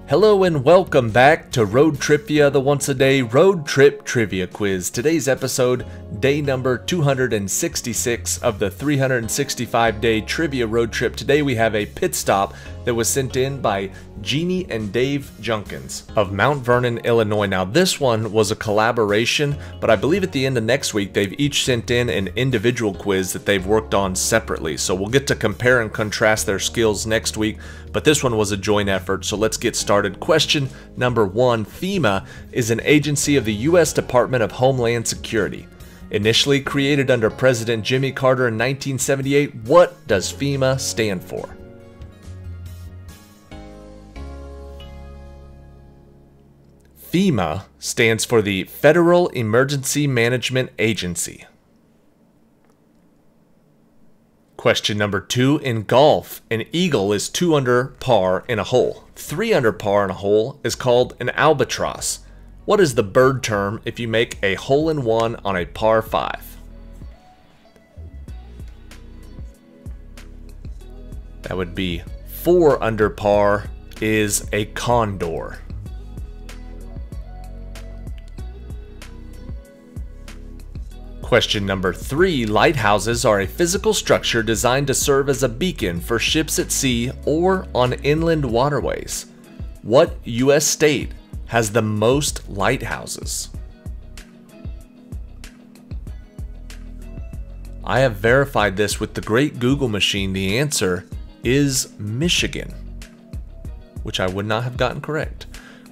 Hello and welcome back to ROADTRIpVIA, the once-a-day road trip trivia quiz. Today's episode, day number 266 of the 365-day trivia road trip. Today we have a pit stop that was sent in by Jeanne and Dave Junkins of Mount Vernon, Illinois. Now this one was a collaboration, but I believe at the end of next week they've each sent in an individual quiz that they've worked on separately. So we'll get to compare and contrast their skills next week, but this one was a joint effort, so let's get started. Question number 1. FEMA is an agency of the U.S. Department of Homeland Security. Initially created under President Jimmy Carter in 1978, what does FEMA stand for? FEMA stands for the Federal Emergency Management Agency. Question number 2. In golf, an eagle is 2 under par in a hole. 3 under par in a hole is called an albatross. What is the bird term if you make a hole-in-one on a par 5? That would be 4 under par is a condor. Question number 3. Lighthouses are a physical structure designed to serve as a beacon for ships at sea or on inland waterways. What U.S. state has the most lighthouses? I have verified this with the great Google machine. The answer is Michigan, which I would not have gotten correct.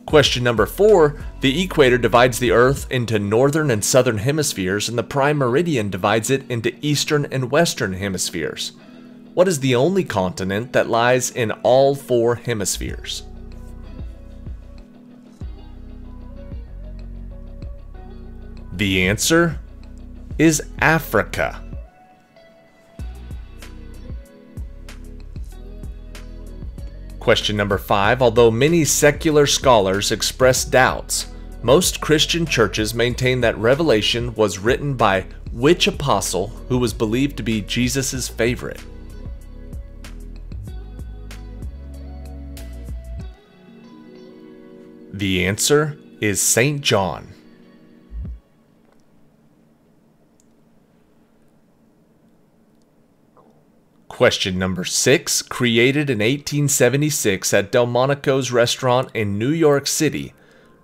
Question number 4. The equator divides the Earth into northern and southern hemispheres, and the prime meridian divides it into eastern and western hemispheres. What is the only continent that lies in all 4 hemispheres? The answer is Africa. Question number 5. Although many secular scholars express doubts, most Christian churches maintain that Revelation was written by which apostle who was believed to be Jesus' favorite? The answer is St. John. Question number 6. Created in 1876 at Delmonico's restaurant in New York City,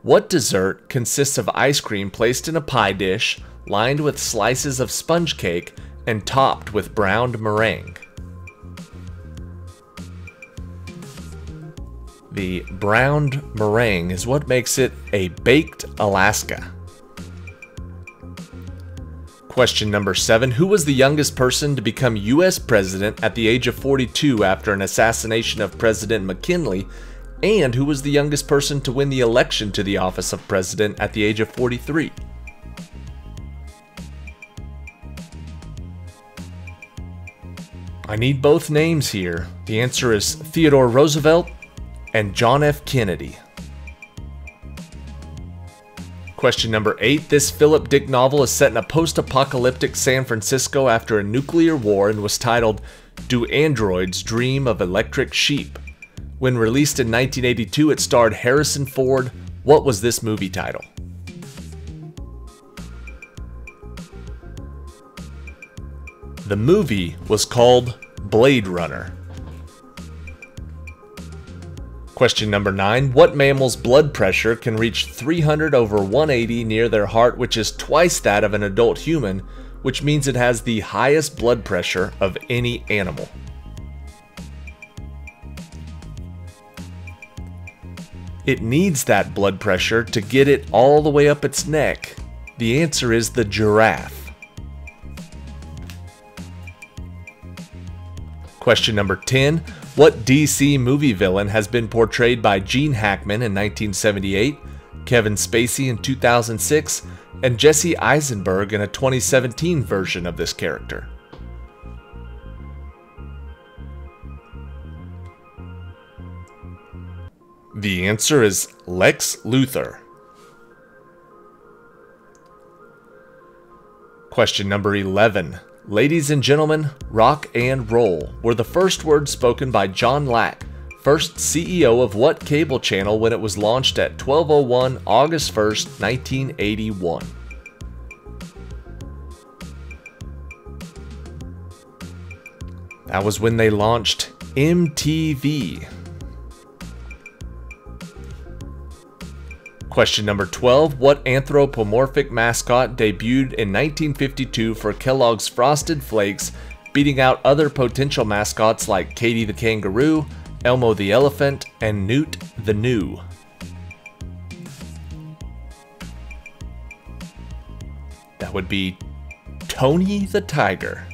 what dessert consists of ice cream placed in a pie dish, lined with slices of sponge cake, and topped with browned meringue? The browned meringue is what makes it a baked Alaska. Question number 7. Who was the youngest person to become U.S. president at the age of 42 after an assassination of President McKinley, and who was the youngest person to win the election to the office of president at the age of 43? I need both names here. The answer is Theodore Roosevelt and John F. Kennedy. Question number 8. This Philip Dick novel is set in a post-apocalyptic San Francisco after a nuclear war and was titled Do Androids Dream of Electric Sheep? When released in 1982, it starred Harrison Ford. What was this movie title? The movie was called Blade Runner. Question number 9. What mammal's blood pressure can reach 300 over 180 near their heart, which is twice that of an adult human, which means it has the highest blood pressure of any animal? It needs that blood pressure to get it all the way up its neck. The answer is the giraffe. Question number 10. What DC movie villain has been portrayed by Gene Hackman in 1978, Kevin Spacey in 2006, and Jesse Eisenberg in a 2017 version of this character? The answer is Lex Luthor. Question number 11. Ladies and gentlemen, rock and roll were the first words spoken by John Lack, First CEO of what cable channel when it was launched at 12:01 August 1st, 1981? That was when they launched MTV. Question number 12. What anthropomorphic mascot debuted in 1952 for Kellogg's Frosted Flakes, beating out other potential mascots like Katie the Kangaroo, Elmo the Elephant, and Newt the New? That would be Tony the Tiger.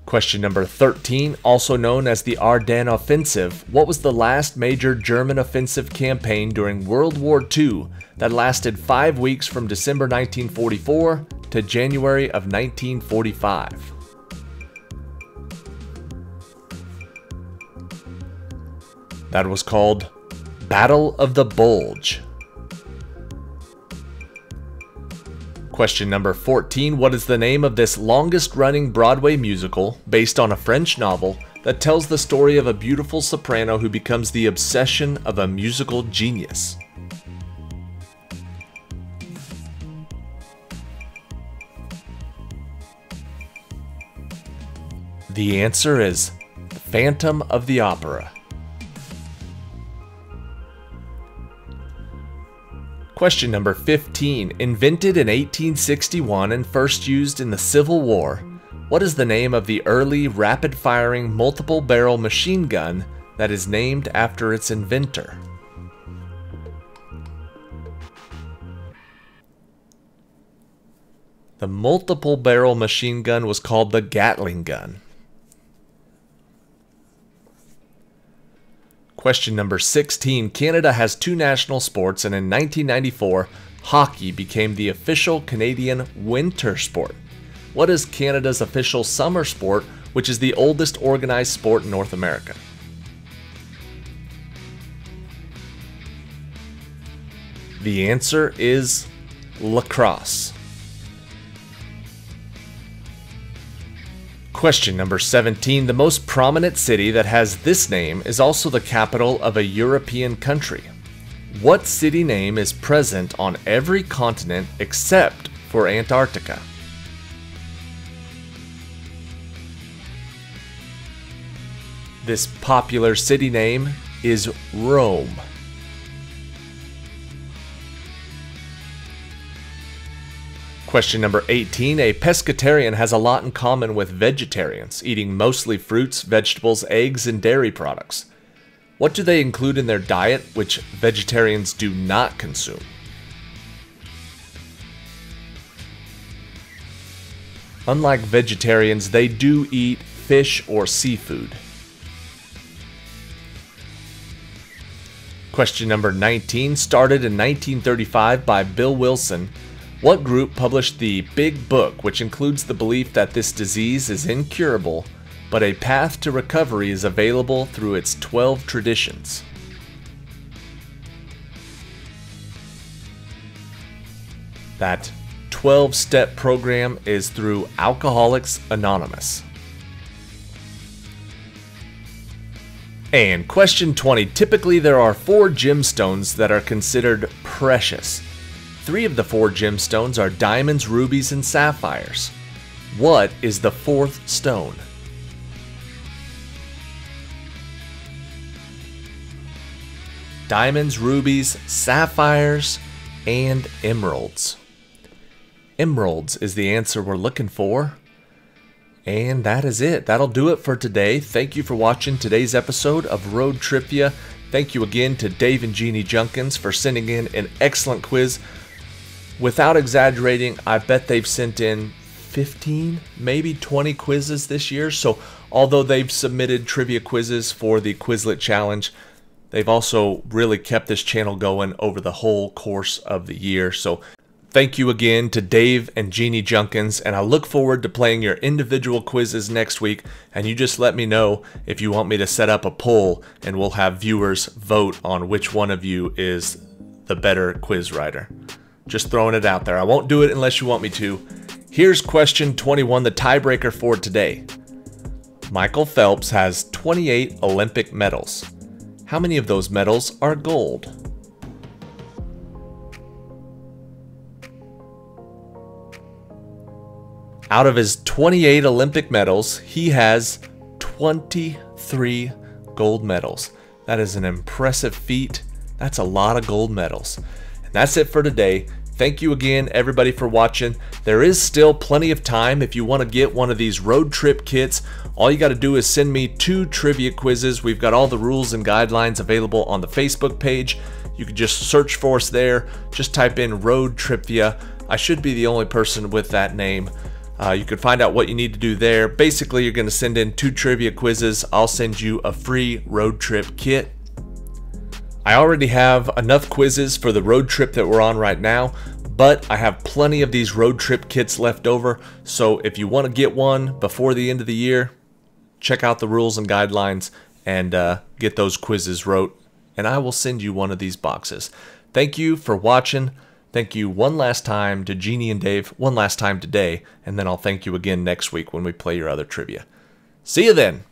Question number 13, also known as the Ardennes Offensive, what was the last major German offensive campaign during World War II that lasted 5 weeks from December 1944 to January of 1945? That was called Battle of the Bulge. Question number 14. What is the name of this longest-running Broadway musical based on a French novel that tells the story of a beautiful soprano who becomes the obsession of a musical genius? The answer is Phantom of the Opera. Question number 15. Invented in 1861 and first used in the Civil War, what is the name of the early rapid-firing multiple-barrel machine gun that is named after its inventor? The multiple-barrel machine gun was called the Gatling gun. Question number 16. Canada has two national sports, and in 1994, hockey became the official Canadian winter sport. What is Canada's official summer sport, which is the oldest organized sport in North America? The answer is lacrosse. Question number 17. The most prominent city that has this name is also the capital of a European country. What city name is present on every continent except for Antarctica? This popular city name is Rome. Question number 18. A pescatarian has a lot in common with vegetarians, eating mostly fruits, vegetables, eggs, and dairy products. What do they include in their diet which vegetarians do not consume? Unlike vegetarians, they do eat fish or seafood. Question number 19. Started in 1935 by Bill Wilson, what group published the Big Book, which includes the belief that this disease is incurable, but a path to recovery is available through its 12 traditions? That 12-step program is through Alcoholics Anonymous. And question 20. Typically there are 4 gemstones that are considered precious. 3 of the 4 gemstones are diamonds, rubies, and sapphires. What is the 4th stone? Diamonds, rubies, sapphires, and emeralds. Emeralds is the answer we're looking for. And that is it. That'll do it for today. Thank you for watching today's episode of Road TRIpVIA. Thank you again to Dave and Jeanne Junkins for sending in an excellent quiz. Without exaggerating, I bet they've sent in 15, maybe 20 quizzes this year. So although they've submitted trivia quizzes for the Quizlet challenge, they've also really kept this channel going over the whole course of the year. So thank you again to Dave and Jeanne Junkins, and I look forward to playing your individual quizzes next week. And you just let me know if you want me to set up a poll, and we'll have viewers vote on which one of you is the better quiz writer. Just throwing it out there. I won't do it unless you want me to. Here's question 21, the tiebreaker for today. Michael Phelps has 28 Olympic medals. How many of those medals are gold? Out of his 28 Olympic medals, he has 23 gold medals. That is an impressive feat. That's a lot of gold medals. And that's it for today. Thank you again, everybody, for watching. There is still plenty of time if you want to get one of these road trip kits. All you got to do is send me 2 trivia quizzes. We've got all the rules and guidelines available on the Facebook page. You can just search for us there. Just type in ROADTRIpVIA. I should be the only person with that name. You can find out what you need to do there. Basically, you're going to send in 2 trivia quizzes. I'll send you a free road trip kit. I already have enough quizzes for the road trip that we're on right now, but I have plenty of these road trip kits left over. So if you want to get one before the end of the year, check out the rules and guidelines and get those quizzes wrote, and I will send you one of these boxes. Thank you for watching. Thank you one last time to Jeannie and Dave, one last time today, and then I'll thank you again next week when we play your other trivia. See you then!